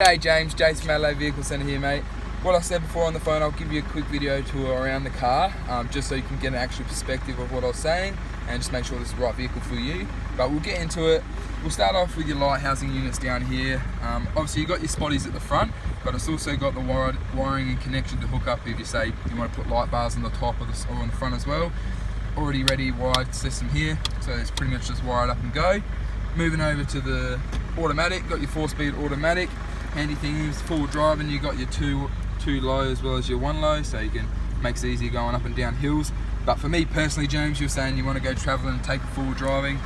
Hey James, Jason from Adelaide Vehicle Centre here, mate. What I said before on the phone, I'll give you a quick video tour around the car, just so you can get an actual perspective of what I was saying and just make sure this is the right vehicle for you. But we'll get into it. We'll start off with your light housing units down here. Obviously you've got your spotties at the front, but it's also got the wiring and connection to hook up if you say you want to put light bars on the top or on the front as well. Already ready wired system here, so it's pretty much just wire it up and go. Moving over to the automatic, got your 4-speed automatic. Handy thing is full driving, you got your two low as well as your one low, so you can makes it easier going up and down hills. But for me personally, James, you're saying you want to go travelling and take a full driving.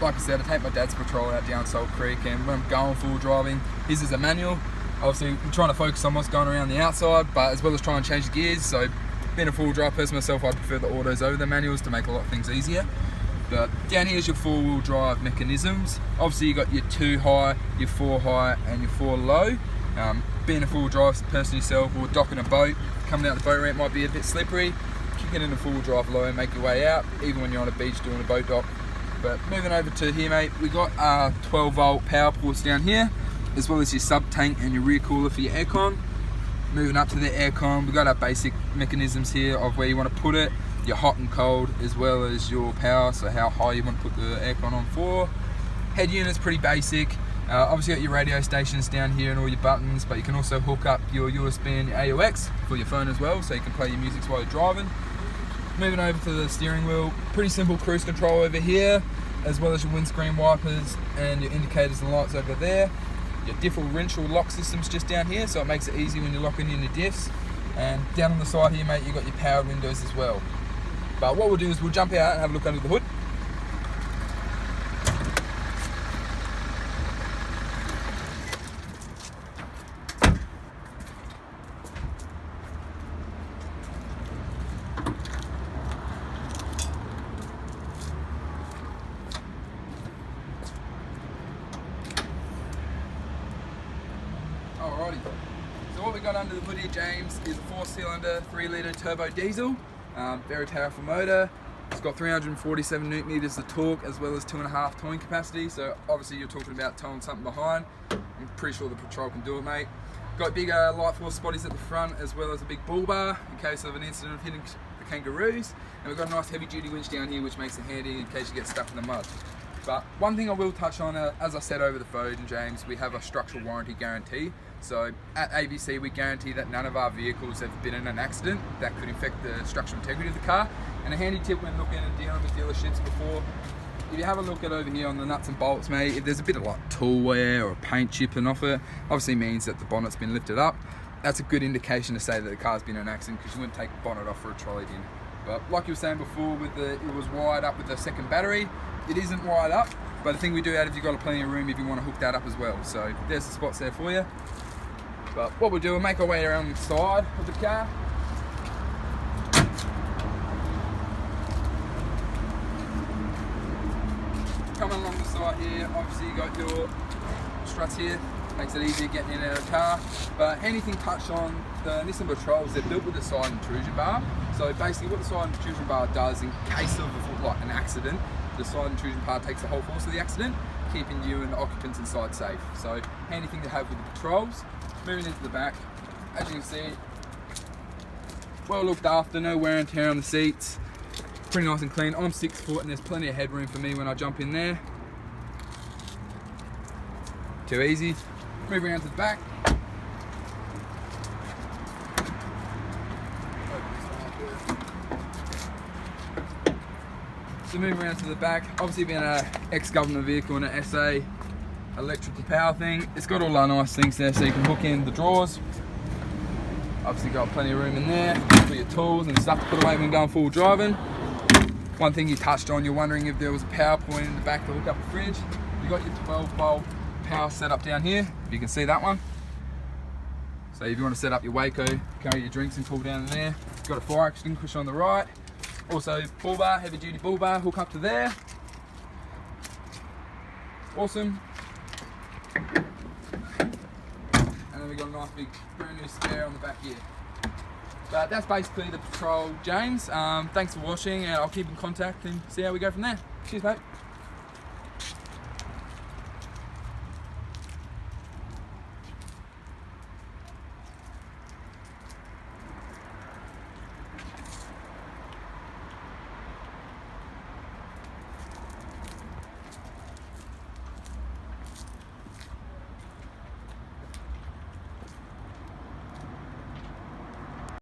Like I said, I take my dad's patrol out down Salt Creek, and when I'm going full driving, his is a manual. Obviously, I'm trying to focus on what's going around the outside, but as well as trying to change the gears. So being a full drive person myself, I prefer the autos over the manuals to make a lot of things easier. But down here is your 4-wheel drive mechanisms. Obviously you got your 2 high, your 4 high and your 4 low. Being a full drive person yourself or docking a boat, coming out the boat ramp might be a bit slippery. Kick it in a full drive low and make your way out, even when you're on a beach doing a boat dock. But moving over to here, mate, we got 12-volt power ports down here, as well as your sub tank and your rear cooler for your aircon. Moving up to the aircon, we've got our basic mechanisms here of where you want to put it, your hot and cold, as well as your power, so how high you want to put the aircon on for. Head unit's pretty basic. Obviously got your radio stations down here and all your buttons, but you can also hook up your USB and your AUX for your phone as well, so you can play your music while you're driving. Moving over to the steering wheel, pretty simple cruise control over here, as well as your windscreen wipers and your indicators and lights over there. Your differential lock system's just down here, so it makes it easy when you're locking in your diffs. And down on the side here, mate, you've got your powered windows as well. But what we'll do is we'll jump out and have a look under the hood. Alrighty, so what we got under the hood here, James, is a 4-cylinder, 3-litre turbo diesel. Very powerful motor. It's got 347 newton meters of torque, as well as 2.5 towing capacity. So obviously you're talking about towing something behind. I'm pretty sure the patrol can do it, mate. Got big light force spotties at the front, as well as a big bull bar in case of an incident of hitting the kangaroos. And we've got a nice heavy duty winch down here, which makes it handy in case you get stuck in the mud. But one thing I will touch on, as I said over the phone, James, we have a structural warranty guarantee. So at AVC, we guarantee that none of our vehicles have been in an accident that could affect the structural integrity of the car. And a handy tip when looking and dealing with dealerships before, if you have a look at over here on the nuts and bolts, mate, if there's a bit of like tool wear or paint chipping off it, obviously means that the bonnet's been lifted up. That's a good indication to say that the car's been in an accident, because you wouldn't take the bonnet off for a trolley bin. But like you were saying before, it was wired up with the second battery. It isn't wired up, but the thing we do add, if you've got plenty of room, if you want to hook that up as well. So there's the spots there for you. But what we'll do, we'll make our way around the side of the car. Coming along the side here, obviously you got your struts here, makes it easier getting in and out of the car. But anything touched on, the Nissan Patrols, they're built with a side intrusion bar. So basically what the side intrusion bar does, in case of like an accident, the side intrusion bar takes the whole force of the accident, keeping you and the occupants inside safe. So handy thing to have with the Patrols. Moving into the back, as you can see, well looked after, no wear and tear on the seats, pretty nice and clean. I'm 6 foot and there's plenty of headroom for me when I jump in there. Too easy. Move around to the back. So move around to the back, obviously being an ex-government vehicle and an SA electrical power thing, it's got all our nice things there, so you can hook in the drawers. Obviously got plenty of room in there for your tools and stuff to put away when going full driving. One thing you touched on, you're wondering if there was a power point in the back to hook up a fridge. You got your 12-volt power setup down here, if you can see that one. So if you want to set up your Waco, carry your drinks and cool down in there. Got a fire extinguisher on the right. Also bull bar, heavy duty bull bar, hook up to there. Awesome. And then we've got a nice big brand new spare on the back here. But that's basically the Patrol, James. Thanks for watching, and I'll keep in contact and see how we go from there. Cheers, mate.